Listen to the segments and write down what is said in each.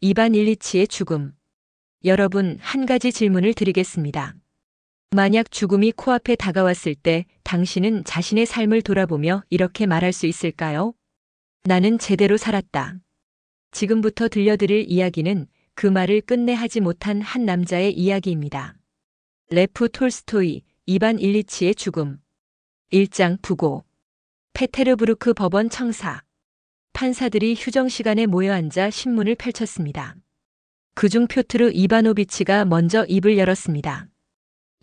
이반 일리치의 죽음. 여러분, 한 가지 질문을 드리겠습니다. 만약 죽음이 코앞에 다가왔을 때 당신은 자신의 삶을 돌아보며 이렇게 말할 수 있을까요? 나는 제대로 살았다. 지금부터 들려드릴 이야기는 그 말을 끝내 하지 못한 한 남자의 이야기입니다. 레프 톨스토이, 이반 일리치의 죽음. 1장 부고. 페테르부르크 법원 청사. 판사들이 휴정 시간에 모여 앉아 신문을 펼쳤습니다. 그중 표트르 이바노비치가 먼저 입을 열었습니다.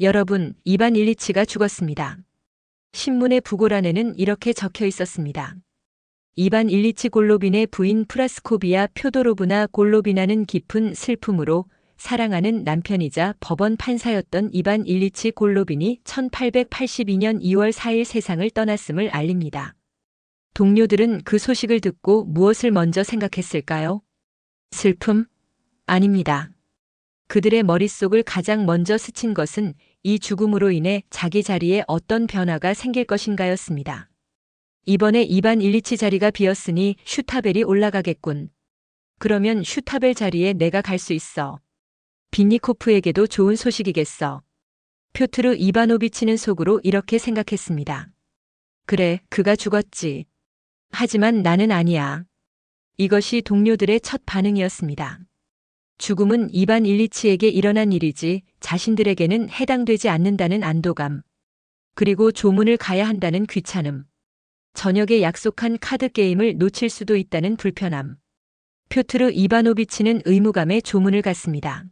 여러분, 이반 일리치가 죽었습니다. 신문의 부고란에는 이렇게 적혀 있었습니다. 이반 일리치 골로빈의 부인 프라스코비아 표도로브나 골로비나는 깊은 슬픔으로 사랑하는 남편이자 법원 판사였던 이반 일리치 골로빈이 1882년 2월 4일 세상을 떠났음을 알립니다. 동료들은 그 소식을 듣고 무엇을 먼저 생각했을까요? 슬픔? 아닙니다. 그들의 머릿속을 가장 먼저 스친 것은 이 죽음으로 인해 자기 자리에 어떤 변화가 생길 것인가였습니다. 이번에 이반 일리치 자리가 비었으니 슈타벨이 올라가겠군. 그러면 슈타벨 자리에 내가 갈 수 있어. 빈니코프에게도 좋은 소식이겠어. 표트르 이바노비치는 속으로 이렇게 생각했습니다. 그래, 그가 죽었지. 하지만 나는 아니야. 이것이 동료들의 첫 반응이었습니다. 죽음은 이반 일리치에게 일어난 일이지 자신들에게는 해당되지 않는다는 안도감. 그리고 조문을 가야 한다는 귀찮음. 저녁에 약속한 카드 게임을 놓칠 수도 있다는 불편함. 표트르 이바노비치는 의무감에 조문을 갔습니다.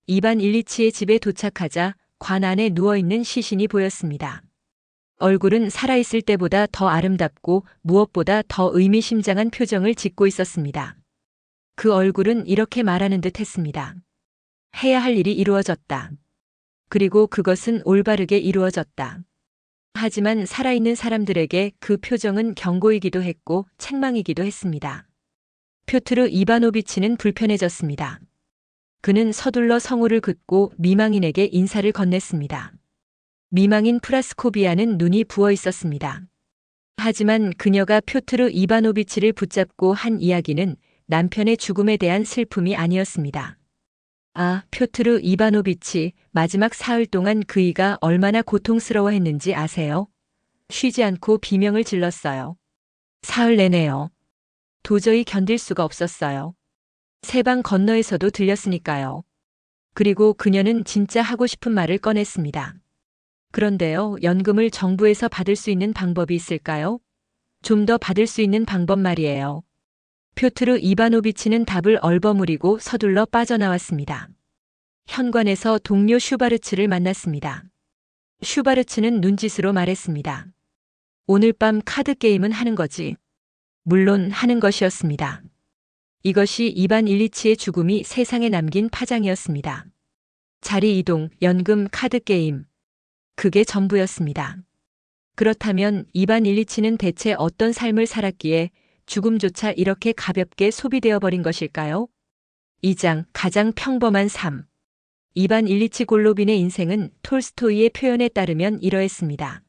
이반 일리치의 집에 도착하자 관 안에 누워있는 시신이 보였습니다. 얼굴은 살아있을 때보다 더 아름답고 무엇보다 더 의미심장한 표정을 짓고 있었습니다. 그 얼굴은 이렇게 말하는 듯 했습니다. 해야 할 일이 이루어졌다. 그리고 그것은 올바르게 이루어졌다. 하지만 살아있는 사람들에게 그 표정은 경고이기도 했고 책망이기도 했습니다. 표트르 이바노비치는 불편해졌습니다. 그는 서둘러 성호를 긋고 미망인에게 인사를 건넸습니다. 미망인 프라스코비아는 눈이 부어 있었습니다. 하지만 그녀가 표트르 이바노비치를 붙잡고 한 이야기는 남편의 죽음에 대한 슬픔이 아니었습니다. 아, 표트르 이바노비치, 마지막 사흘 동안 그이가 얼마나 고통스러워했는지 아세요? 쉬지 않고 비명을 질렀어요. 사흘 내내요. 도저히 견딜 수가 없었어요. 세방 건너에서도 들렸으니까요. 그리고 그녀는 진짜 하고 싶은 말을 꺼냈습니다. 그런데요, 연금을 정부에서 받을 수 있는 방법이 있을까요? 좀 더 받을 수 있는 방법 말이에요. 표트르 이바노비치는 답을 얼버무리고 서둘러 빠져나왔습니다. 현관에서 동료 슈바르츠를 만났습니다. 슈바르츠는 눈짓으로 말했습니다. 오늘 밤 카드 게임은 하는 거지. 물론 하는 것이었습니다. 이것이 이반 일리치의 죽음이 세상에 남긴 파장이었습니다. 자리 이동, 연금, 카드 게임. 그게 전부였습니다. 그렇다면 이반 일리치는 대체 어떤 삶을 살았기에 죽음조차 이렇게 가볍게 소비되어 버린 것일까요? 2장 가장 평범한 삶. 이반 일리치 골로빈의 인생은 톨스토이의 표현에 따르면 이러했습니다.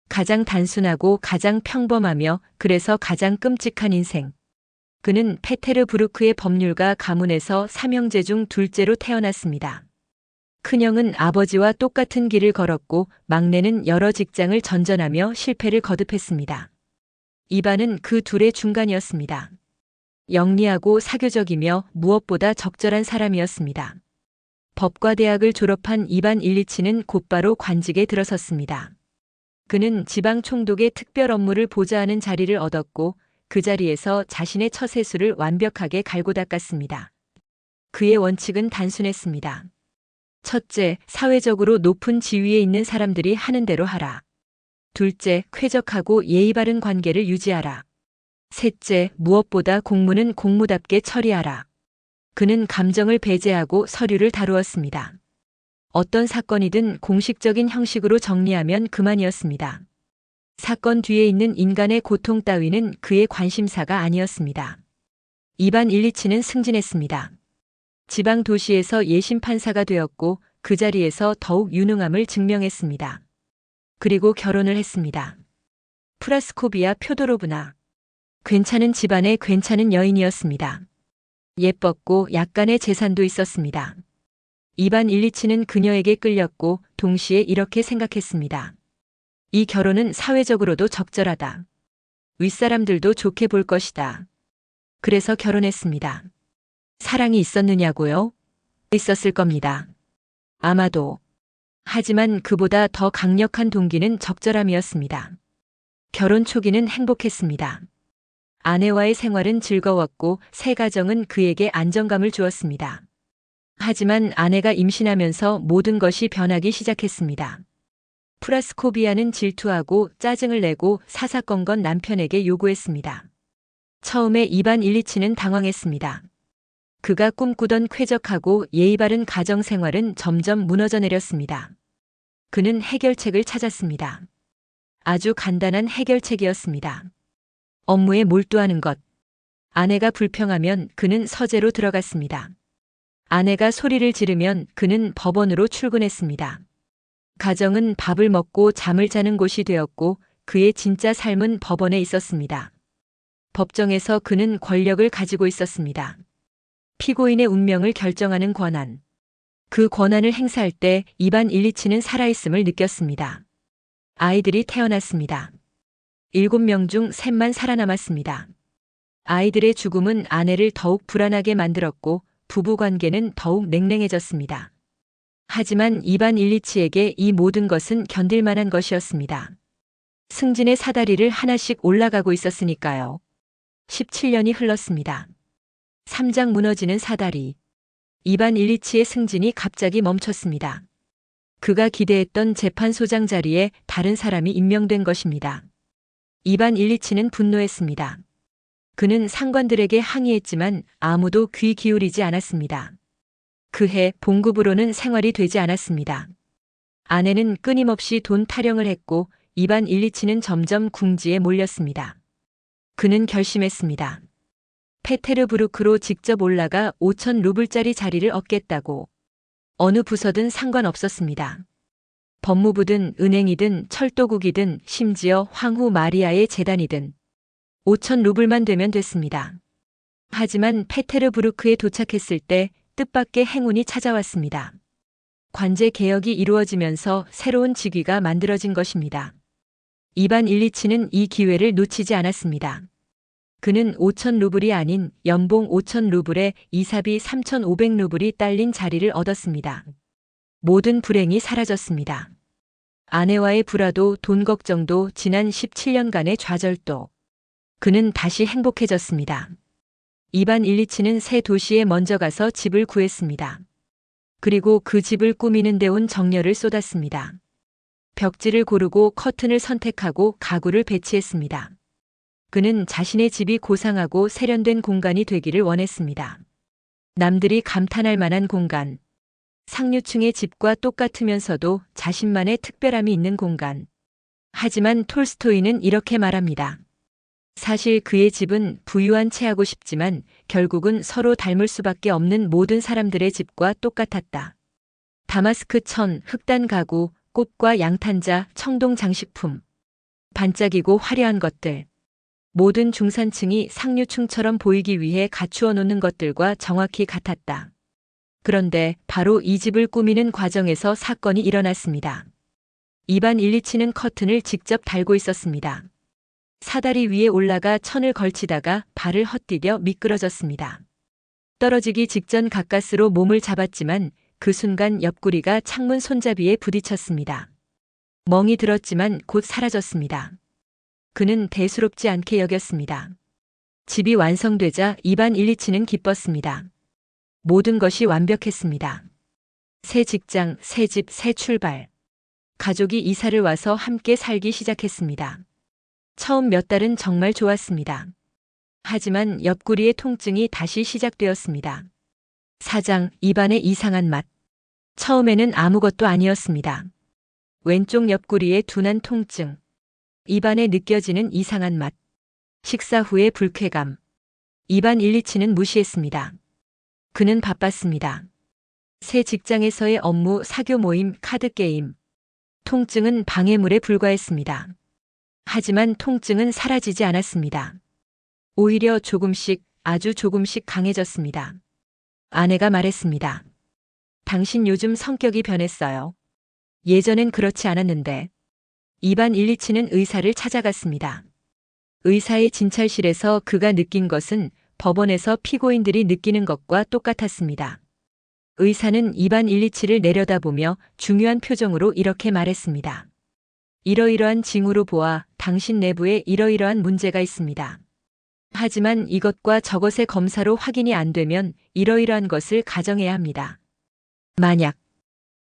가장 단순하고 가장 평범하며 그래서 가장 끔찍한 인생. 그는 페테르부르크의 법률가 가문에서 삼형제 중 둘째로 태어났습니다. 큰형은 아버지와 똑같은 길을 걸었고 막내는 여러 직장을 전전하며 실패를 거듭했습니다. 이반은 그 둘의 중간이었습니다. 영리하고 사교적이며 무엇보다 적절한 사람이었습니다. 법과대학을 졸업한 이반 일리치는 곧바로 관직에 들어섰습니다. 그는 지방 총독의 특별 업무를 보좌하는 자리를 얻었고 그 자리에서 자신의 처세술을 완벽하게 갈고 닦았습니다. 그의 원칙은 단순했습니다. 첫째, 사회적으로 높은 지위에 있는 사람들이 하는 대로 하라. 둘째, 쾌적하고 예의 바른 관계를 유지하라. 셋째, 무엇보다 공무는 공무답게 처리하라. 그는 감정을 배제하고 서류를 다루었습니다. 어떤 사건이든 공식적인 형식으로 정리하면 그만이었습니다. 사건 뒤에 있는 인간의 고통 따위는 그의 관심사가 아니었습니다. 이반 일리치는 승진했습니다. 지방 도시에서 예심 판사가 되었고 그 자리에서 더욱 유능함을 증명했습니다. 그리고 결혼을 했습니다. 프라스코비아 표도로브나. 괜찮은 집안의 괜찮은 여인이었습니다. 예뻤고 약간의 재산도 있었습니다. 이반 일리치는 그녀에게 끌렸고 동시에 이렇게 생각했습니다. 이 결혼은 사회적으로도 적절하다. 윗사람들도 좋게 볼 것이다. 그래서 결혼했습니다. 사랑이 있었느냐고요? 있었을 겁니다. 아마도. 하지만 그보다 더 강력한 동기는 적절함이었습니다. 결혼 초기는 행복했습니다. 아내와의 생활은 즐거웠고 새 가정은 그에게 안정감을 주었습니다. 하지만 아내가 임신하면서 모든 것이 변하기 시작했습니다. 프라스코비아는 질투하고 짜증을 내고 사사건건 남편에게 요구했습니다. 처음에 이반 일리치는 당황했습니다. 그가 꿈꾸던 쾌적하고 예의 바른 가정 생활은 점점 무너져 내렸습니다. 그는 해결책을 찾았습니다. 아주 간단한 해결책이었습니다. 업무에 몰두하는 것. 아내가 불평하면 그는 서재로 들어갔습니다. 아내가 소리를 지르면 그는 법원으로 출근했습니다. 가정은 밥을 먹고 잠을 자는 곳이 되었고 그의 진짜 삶은 법원에 있었습니다. 법정에서 그는 권력을 가지고 있었습니다. 피고인의 운명을 결정하는 권한. 그 권한을 행사할 때 이반 일리치는 살아있음을 느꼈습니다. 아이들이 태어났습니다. 7명 중 셋만 살아남았습니다. 아이들의 죽음은 아내를 더욱 불안하게 만들었고 부부관계는 더욱 냉랭해졌습니다. 하지만 이반 일리치에게 이 모든 것은 견딜만한 것이었습니다. 승진의 사다리를 하나씩 올라가고 있었으니까요. 17년이 흘렀습니다. 3장 무너지는 사다리. 이반 일리치의 승진이 갑자기 멈췄습니다. 그가 기대했던 재판소장 자리에 다른 사람이 임명된 것입니다. 이반 일리치는 분노했습니다. 그는 상관들에게 항의했지만 아무도 귀 기울이지 않았습니다. 그해 봉급으로는 생활이 되지 않았습니다. 아내는 끊임없이 돈 타령을 했고 이반 일리치는 점점 궁지에 몰렸습니다. 그는 결심했습니다. 페테르부르크로 직접 올라가 5천 루블짜리 자리를 얻겠다고. 어느 부서든 상관없었습니다. 법무부든 은행이든 철도국이든 심지어 황후 마리아의 재단이든 5천 루블만 되면 됐습니다. 하지만 페테르부르크에 도착했을 때 뜻밖의 행운이 찾아왔습니다. 관제 개혁이 이루어지면서 새로운 직위가 만들어진 것입니다. 이반 일리치는 이 기회를 놓치지 않았습니다. 그는 5천 루블이 아닌 연봉 5천 루블에 이사비 3,500 루블이 딸린 자리를 얻었습니다. 모든 불행이 사라졌습니다. 아내와의 불화도 돈 걱정도 지난 17년간의 좌절도. 그는 다시 행복해졌습니다. 이반 일리치는 새 도시에 먼저 가서 집을 구했습니다. 그리고 그 집을 꾸미는 데 온 정열을 쏟았습니다. 벽지를 고르고 커튼을 선택하고 가구를 배치했습니다. 그는 자신의 집이 고상하고 세련된 공간이 되기를 원했습니다. 남들이 감탄할 만한 공간. 상류층의 집과 똑같으면서도 자신만의 특별함이 있는 공간. 하지만 톨스토이는 이렇게 말합니다. 사실 그의 집은 부유한 채 하고 싶지만 결국은 서로 닮을 수밖에 없는 모든 사람들의 집과 똑같았다. 다마스크 천, 흑단 가구, 꽃과 양탄자, 청동 장식품. 반짝이고 화려한 것들. 모든 중산층이 상류층처럼 보이기 위해 갖추어 놓는 것들과 정확히 같았다. 그런데 바로 이 집을 꾸미는 과정에서 사건이 일어났습니다. 이반 일리치는 커튼을 직접 달고 있었습니다. 사다리 위에 올라가 천을 걸치다가 발을 헛디뎌 미끄러졌습니다. 떨어지기 직전 가까스로 몸을 잡았지만 그 순간 옆구리가 창문 손잡이에 부딪혔습니다. 멍이 들었지만 곧 사라졌습니다. 그는 대수롭지 않게 여겼습니다. 집이 완성되자 이반 일리치는 기뻤습니다. 모든 것이 완벽했습니다. 새 직장, 새 집, 새 출발. 가족이 이사를 와서 함께 살기 시작했습니다. 처음 몇 달은 정말 좋았습니다. 하지만 옆구리의 통증이 다시 시작되었습니다. 사장, 입안의 이상한 맛. 처음에는 아무것도 아니었습니다. 왼쪽 옆구리의 둔한 통증. 입안에 느껴지는 이상한 맛. 식사 후의 불쾌감. 이반 일리치는 무시했습니다. 그는 바빴습니다. 새 직장에서의 업무, 사교 모임, 카드 게임. 통증은 방해물에 불과했습니다. 하지만 통증은 사라지지 않았습니다. 오히려 조금씩 아주 조금씩 강해졌습니다. 아내가 말했습니다. 당신 요즘 성격이 변했어요. 예전엔 그렇지 않았는데. 입안 127는 의사를 찾아갔습니다. 의사의 진찰실에서 그가 느낀 것은 법원에서 피고인들이 느끼는 것과 똑같았습니다. 의사는 입안 127을 내려다보며 중요한 표정으로 이렇게 말했습니다. 이러이러한 징후로 보아 당신 내부에 이러이러한 문제가 있습니다. 하지만 이것과 저것의 검사로 확인이 안 되면 이러이러한 것을 가정해야 합니다. 만약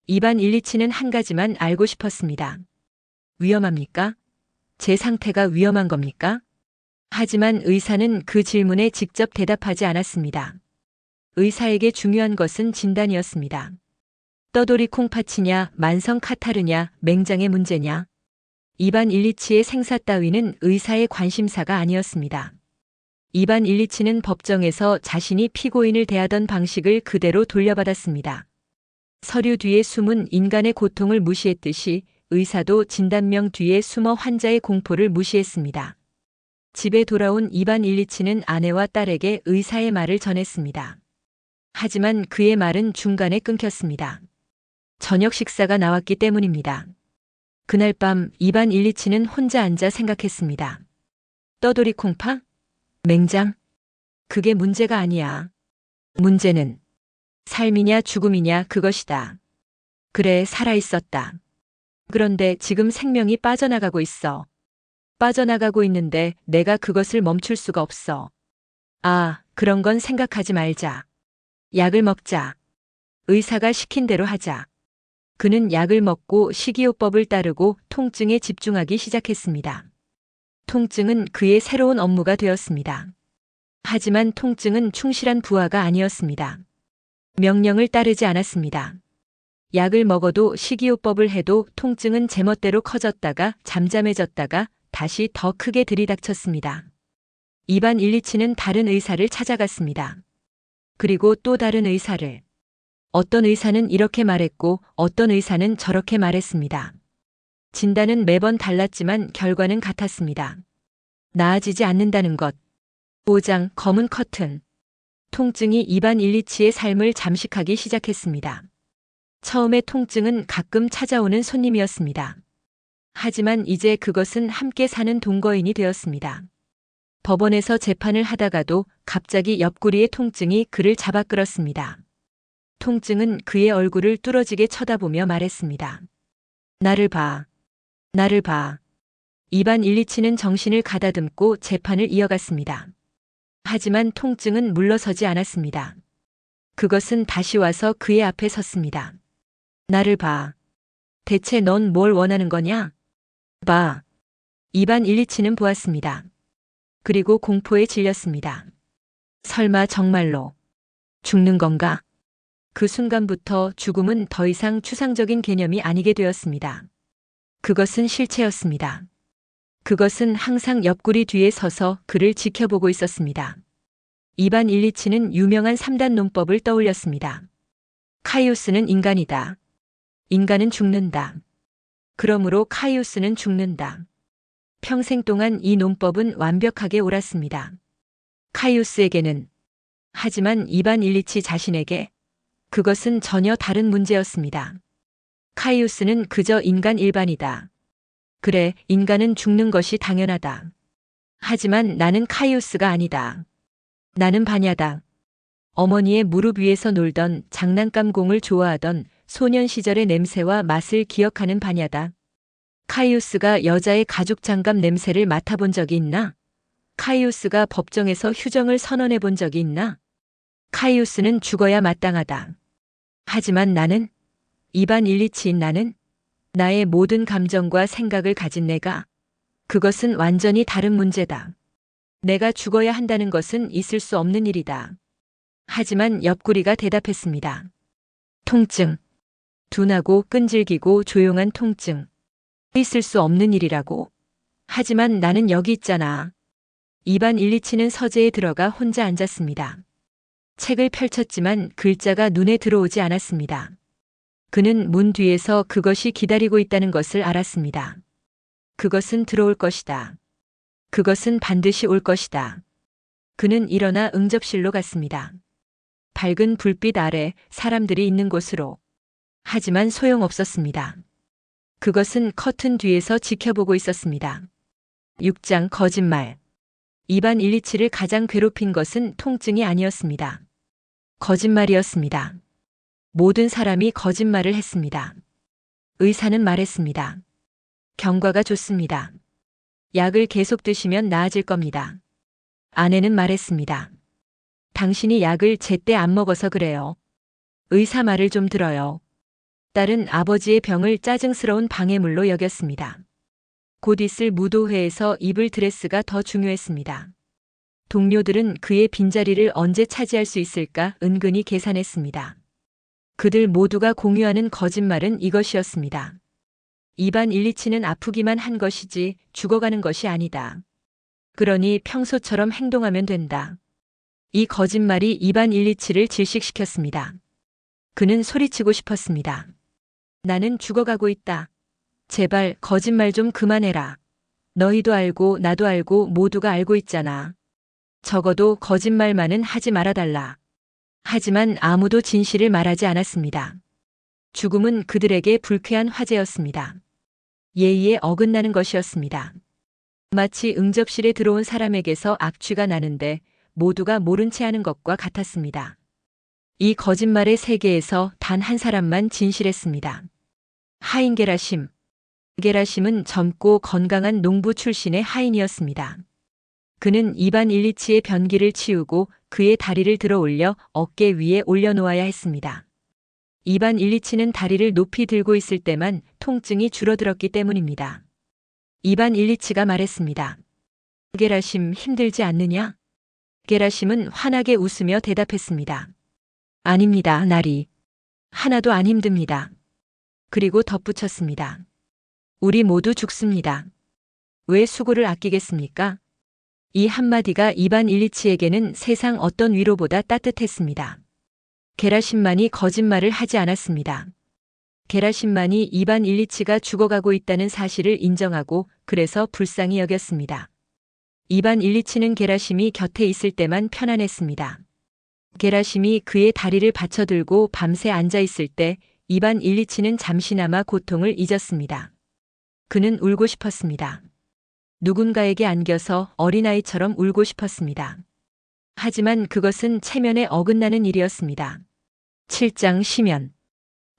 입안 127는 한 가지만 알고 싶었습니다. 위험합니까? 제 상태가 위험한 겁니까? 하지만 의사는 그 질문에 직접 대답하지 않았습니다. 의사에게 중요한 것은 진단이었습니다. 떠돌이 콩팥이냐, 만성 카타르냐, 맹장의 문제냐. 입안 127의 생사 따위는 의사의 관심사가 아니었습니다. 입안 127는 법정에서 자신이 피고인을 대하던 방식을 그대로 돌려받았습니다. 서류 뒤에 숨은 인간의 고통을 무시했듯이 의사도 진단명 뒤에 숨어 환자의 공포를 무시했습니다. 집에 돌아온 입안 127는 아내와 딸에게 의사의 말을 전했습니다. 하지만 그의 말은 중간에 끊겼습니다. 저녁 식사가 나왔기 때문입니다. 그날 밤 입안 127는 혼자 앉아 생각했습니다. 떠돌이 콩팥? 맹장? 그게 문제가 아니야. 문제는 삶이냐 죽음이냐 그것이다. 그래, 살아있었다. 그런데 지금 생명이 빠져나가고 있어. 빠져나가고 있는데 내가 그것을 멈출 수가 없어. 아, 그런 건 생각하지 말자. 약을 먹자. 의사가 시킨 대로 하자. 그는 약을 먹고 식이요법을 따르고 통증에 집중하기 시작했습니다. 통증은 그의 새로운 업무가 되었습니다. 하지만 통증은 충실한 부하가 아니었습니다. 명령을 따르지 않았습니다. 약을 먹어도 식이요법을 해도 통증은 제멋대로 커졌다가 잠잠해졌다가 다시 더 크게 들이닥쳤습니다. 입안 127는 다른 의사를 찾아갔습니다. 그리고 또 다른 의사를. 어떤 의사는 이렇게 말했고 어떤 의사는 저렇게 말했습니다. 진단은 매번 달랐지만 결과는 같았습니다. 나아지지 않는다는 것. 보장, 검은 커튼. 통증이 입안 127의 삶을 잠식하기 시작했습니다. 처음에 통증은 가끔 찾아오는 손님이었습니다. 하지만 이제 그것은 함께 사는 동거인이 되었습니다. 법원에서 재판을 하다가도 갑자기 옆구리의 통증이 그를 잡아 끌었습니다. 통증은 그의 얼굴을 뚫어지게 쳐다보며 말했습니다. 나를 봐. 나를 봐. 입안 127는 정신을 가다듬고 재판을 이어갔습니다. 하지만 통증은 물러서지 않았습니다. 그것은 다시 와서 그의 앞에 섰습니다. 나를 봐. 대체 넌 뭘 원하는 거냐? 봐. 입안 127는 보았습니다. 그리고 공포에 질렸습니다. 설마 정말로 죽는 건가? 그 순간부터 죽음은 더 이상 추상적인 개념이 아니게 되었습니다. 그것은 실체였습니다. 그것은 항상 옆구리 뒤에 서서 그를 지켜보고 있었습니다. 입안 127는 유명한 3단 논법을 떠올렸습니다. 카이오스는 인간이다. 인간은 죽는다. 그러므로 카이오스는 죽는다. 평생 동안 이 논법은 완벽하게 옳았습니다. 카이오스에게는. 하지만 입안 127 자신에게 그것은 전혀 다른 문제였습니다. 카이오스는 그저 인간 일반이다. 그래, 인간은 죽는 것이 당연하다. 하지만 나는 카이오스가 아니다. 나는 바냐다. 어머니의 무릎 위에서 놀던 장난감 공을 좋아하던 소년 시절의 냄새와 맛을 기억하는 바냐다. 카이오스가 여자의 가죽 장갑 냄새를 맡아본 적이 있나? 카이오스가 법정에서 휴정을 선언해 본 적이 있나? 카이오스는 죽어야 마땅하다. 하지만 나는, 입안 127인 나는, 나의 모든 감정과 생각을 가진 내가, 그것은 완전히 다른 문제다. 내가 죽어야 한다는 것은 있을 수 없는 일이다. 하지만 옆구리가 대답했습니다. 통증. 둔하고 끈질기고 조용한 통증. 있을 수 없는 일이라고. 하지만 나는 여기 있잖아. 입안 127는 서재에 들어가 혼자 앉았습니다. 책을 펼쳤지만 글자가 눈에 들어오지 않았습니다. 그는 문 뒤에서 그것이 기다리고 있다는 것을 알았습니다. 그것은 들어올 것이다. 그것은 반드시 올 것이다. 그는 일어나 응접실로 갔습니다. 밝은 불빛 아래 사람들이 있는 곳으로. 하지만 소용없었습니다. 그것은 커튼 뒤에서 지켜보고 있었습니다. 6장 거짓말. 입안 127을 가장 괴롭힌 것은 통증이 아니었습니다. 거짓말이었습니다. 모든 사람이 거짓말을 했습니다. 의사는 말했습니다. 경과가 좋습니다. 약을 계속 드시면 나아질 겁니다. 아내는 말했습니다. 당신이 약을 제때 안 먹어서 그래요. 의사 말을 좀 들어요. 딸은 아버지의 병을 짜증스러운 방해물로 여겼습니다. 곧 있을 무도회에서 입을 드레스가 더 중요했습니다. 동료들은 그의 빈자리를 언제 차지할 수 있을까 은근히 계산했습니다. 그들 모두가 공유하는 거짓말은 이것이었습니다. 입안 127는 아프기만 한 것이지 죽어가는 것이 아니다. 그러니 평소처럼 행동하면 된다. 이 거짓말이 입안 127을 질식시켰습니다. 그는 소리치고 싶었습니다. 나는 죽어가고 있다. 제발 거짓말 좀 그만해라. 너희도 알고 나도 알고 모두가 알고 있잖아. 적어도 거짓말만은 하지 말아달라. 하지만 아무도 진실을 말하지 않았습니다. 죽음은 그들에게 불쾌한 화제였습니다. 예의에 어긋나는 것이었습니다. 마치 응접실에 들어온 사람에게서 악취가 나는데 모두가 모른 채 하는 것과 같았습니다. 이 거짓말의 세계에서 단 한 사람만 진실했습니다. 하인 게라심. 게라심은 젊고 건강한 농부 출신의 하인이었습니다. 그는 입안 127의 변기를 치우고 그의 다리를 들어 올려 어깨 위에 올려놓아야 했습니다. 입안 127는 다리를 높이 들고 있을 때만 통증이 줄어들었기 때문입니다. 입안 127가 말했습니다. 게라심 힘들지 않느냐? 게라심은 환하게 웃으며 대답했습니다. 아닙니다, 나리. 하나도 안 힘듭니다. 그리고 덧붙였습니다. 우리 모두 죽습니다. 왜 수고를 아끼겠습니까? 이 한마디가 입안 127에게는 세상 어떤 위로보다 따뜻했습니다. 게라심만이 거짓말을 하지 않았습니다. 게라심만이 입안 127가 죽어가고 있다는 사실을 인정하고 그래서 불쌍히 여겼습니다. 입안 127는 게라심이 곁에 있을 때만 편안했습니다. 게라심이 그의 다리를 받쳐들고 밤새 앉아 있을 때 입안 127는 잠시나마 고통을 잊었습니다. 그는 울고 싶었습니다. 누군가에게 안겨서 어린아이처럼 울고 싶었습니다. 하지만 그것은 체면에 어긋나는 일이었습니다. 7장 심연.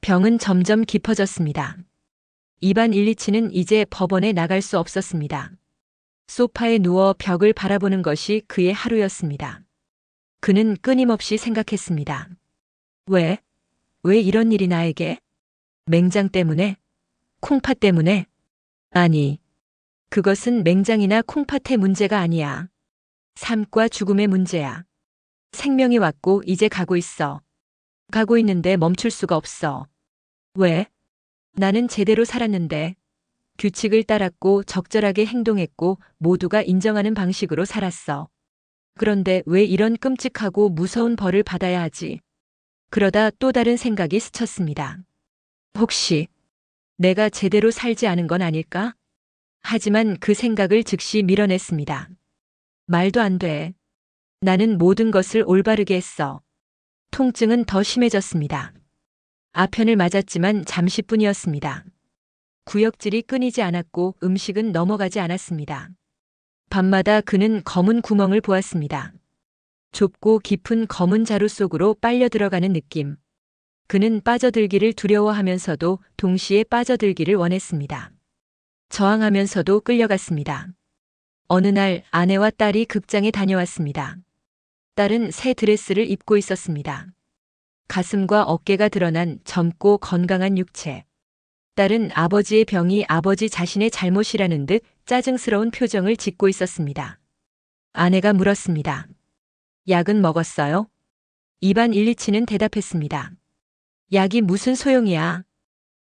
병은 점점 깊어졌습니다. 입안 127는 이제 법원에 나갈 수 없었습니다. 소파에 누워 벽을 바라보는 것이 그의 하루였습니다. 그는 끊임없이 생각했습니다. 왜 이런 일이 나에게? 맹장 때문에? 콩팥 때문에? 아니, 그것은 맹장이나 콩팥의 문제가 아니야. 삶과 죽음의 문제야. 생명이 왔고 이제 가고 있어. 가고 있는데 멈출 수가 없어. 왜? 나는 제대로 살았는데. 규칙을 따랐고 적절하게 행동했고 모두가 인정하는 방식으로 살았어. 그런데 왜 이런 끔찍하고 무서운 벌을 받아야 하지? 그러다 또 다른 생각이 스쳤습니다. 혹시 내가 제대로 살지 않은 건 아닐까? 하지만 그 생각을 즉시 밀어냈습니다. 말도 안 돼. 나는 모든 것을 올바르게 했어. 통증은 더 심해졌습니다. 아편을 맞았지만 잠시뿐이었습니다. 구역질이 끊이지 않았고 음식은 넘어가지 않았습니다. 밤마다 그는 검은 구멍을 보았습니다. 좁고 깊은 검은 자루 속으로 빨려 들어가는 느낌. 그는 빠져들기를 두려워하면서도 동시에 빠져들기를 원했습니다. 저항하면서도 끌려갔습니다. 어느 날 아내와 딸이 극장에 다녀왔습니다. 딸은 새 드레스를 입고 있었습니다. 가슴과 어깨가 드러난 젊고 건강한 육체. 딸은 아버지의 병이 아버지 자신의 잘못이라는 듯 짜증스러운 표정을 짓고 있었습니다. 아내가 물었습니다. 약은 먹었어요? 입안 127는 대답했습니다. 약이 무슨 소용이야?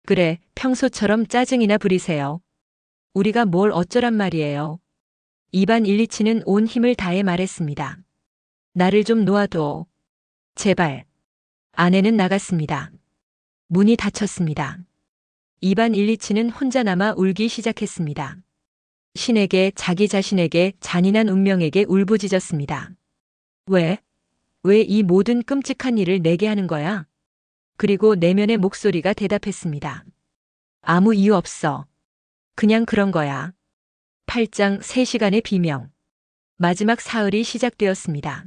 그래, 평소처럼 짜증이나 부리세요. 우리가 뭘 어쩌란 말이에요. 입안 127는 온 힘을 다해 말했습니다. 나를 좀 놓아둬. 제발. 아내는 나갔습니다. 문이 닫혔습니다. 입안 127는 혼자 남아 울기 시작했습니다. 신에게 자기 자신에게 잔인한 운명에게 울부짖었습니다. 왜? 왜 이 모든 끔찍한 일을 내게 하는 거야? 그리고 내면의 목소리가 대답했습니다. 아무 이유 없어. 그냥 그런 거야. 8장 3시간의 비명. 마지막 사흘이 시작되었습니다.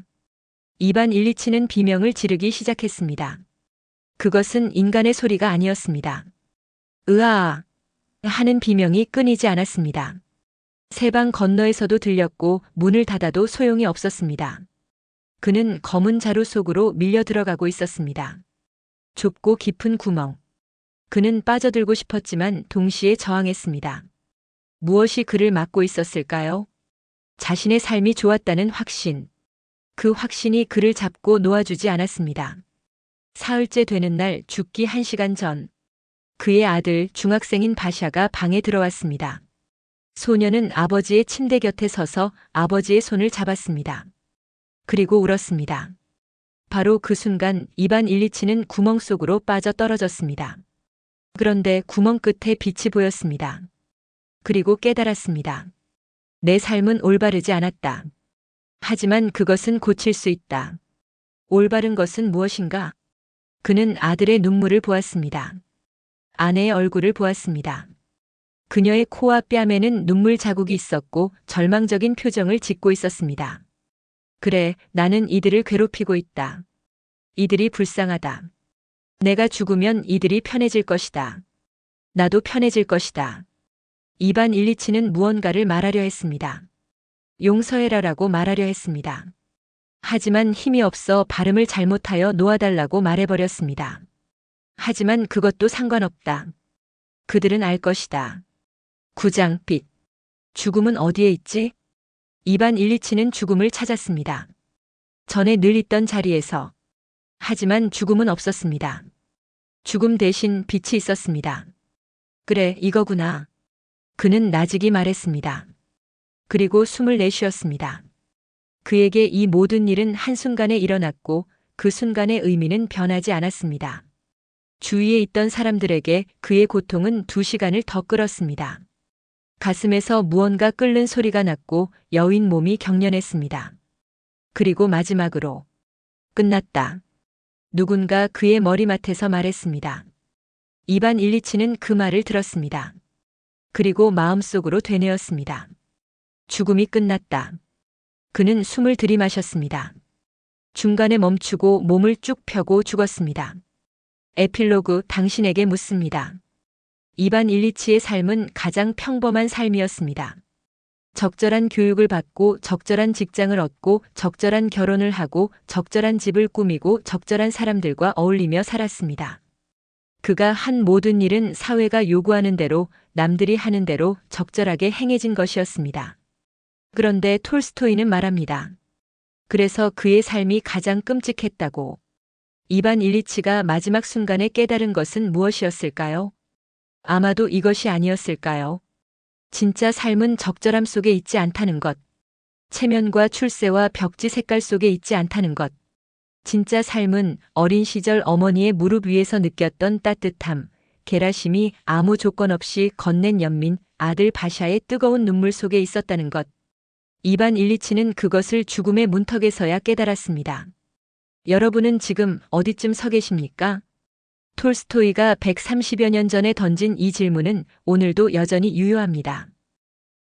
이반 일리치는 비명을 지르기 시작했습니다. 그것은 인간의 소리가 아니었습니다. 으아 하는 비명이 끊이지 않았습니다. 새 방 건너에서도 들렸고 문을 닫아도 소용이 없었습니다. 그는 검은 자루 속으로 밀려 들어가고 있었습니다. 좁고 깊은 구멍. 그는 빠져들고 싶었지만 동시에 저항했습니다. 무엇이 그를 막고 있었을까요? 자신의 삶이 좋았다는 확신. 그 확신이 그를 잡고 놓아주지 않았습니다. 사흘째 되는 날 죽기 1시간 전, 그의 아들 중학생인 바샤가 방에 들어왔습니다. 소녀는 아버지의 침대 곁에 서서 아버지의 손을 잡았습니다. 그리고 울었습니다. 바로 그 순간 이반 일리치는 구멍 속으로 빠져 떨어졌습니다. 그런데 구멍 끝에 빛이 보였습니다. 그리고 깨달았습니다. 내 삶은 올바르지 않았다. 하지만 그것은 고칠 수 있다. 올바른 것은 무엇인가? 그는 아들의 눈물을 보았습니다. 아내의 얼굴을 보았습니다. 그녀의 코와 뺨에는 눈물 자국이 있었고 절망적인 표정을 짓고 있었습니다. 그래, 나는 이들을 괴롭히고 있다. 이들이 불쌍하다. 내가 죽으면 이들이 편해질 것이다. 나도 편해질 것이다. 이반 일리치는 무언가를 말하려 했습니다. 용서해라라고 말하려 했습니다. 하지만 힘이 없어 발음을 잘못하여 놓아달라고 말해버렸습니다. 하지만 그것도 상관없다. 그들은 알 것이다. 9장 빛. 죽음은 어디에 있지? 이반 일리치는 죽음을 찾았습니다. 전에 늘 있던 자리에서. 하지만 죽음은 없었습니다. 죽음 대신 빛이 있었습니다. 그래, 이거구나. 그는 나직이 말했습니다. 그리고 숨을 내쉬었습니다. 그에게 이 모든 일은 한순간에 일어났고 그 순간의 의미는 변하지 않았습니다. 주위에 있던 사람들에게 그의 고통은 2시간을 더 끌었습니다. 가슴에서 무언가 끓는 소리가 났고 여인 몸이 경련했습니다. 그리고 마지막으로 끝났다. 누군가 그의 머리맡에서 말했습니다. 이반 일리치는 그 말을 들었습니다. 그리고 마음속으로 되뇌었습니다. 죽음이 끝났다. 그는 숨을 들이마셨습니다. 중간에 멈추고 몸을 쭉 펴고 죽었습니다. 에필로그 당신에게 묻습니다. 이반 일리치의 삶은 가장 평범한 삶이었습니다. 적절한 교육을 받고 적절한 직장을 얻고 적절한 결혼을 하고 적절한 집을 꾸미고 적절한 사람들과 어울리며 살았습니다. 그가 한 모든 일은 사회가 요구하는 대로 남들이 하는 대로 적절하게 행해진 것이었습니다. 그런데 톨스토이는 말합니다. 그래서 그의 삶이 가장 끔찍했다고. 이반 일리치가 마지막 순간에 깨달은 것은 무엇이었을까요? 아마도 이것이 아니었을까요? 진짜 삶은 적절함 속에 있지 않다는 것. 체면과 출세와 벽지 색깔 속에 있지 않다는 것. 진짜 삶은 어린 시절 어머니의 무릎 위에서 느꼈던 따뜻함, 게라심이 아무 조건 없이 건넨 연민, 아들 바샤의 뜨거운 눈물 속에 있었다는 것. 이반 일리치는 그것을 죽음의 문턱에서야 깨달았습니다. 여러분은 지금 어디쯤 서 계십니까? 톨스토이가 130여 년 전에 던진 이 질문은 오늘도 여전히 유효합니다.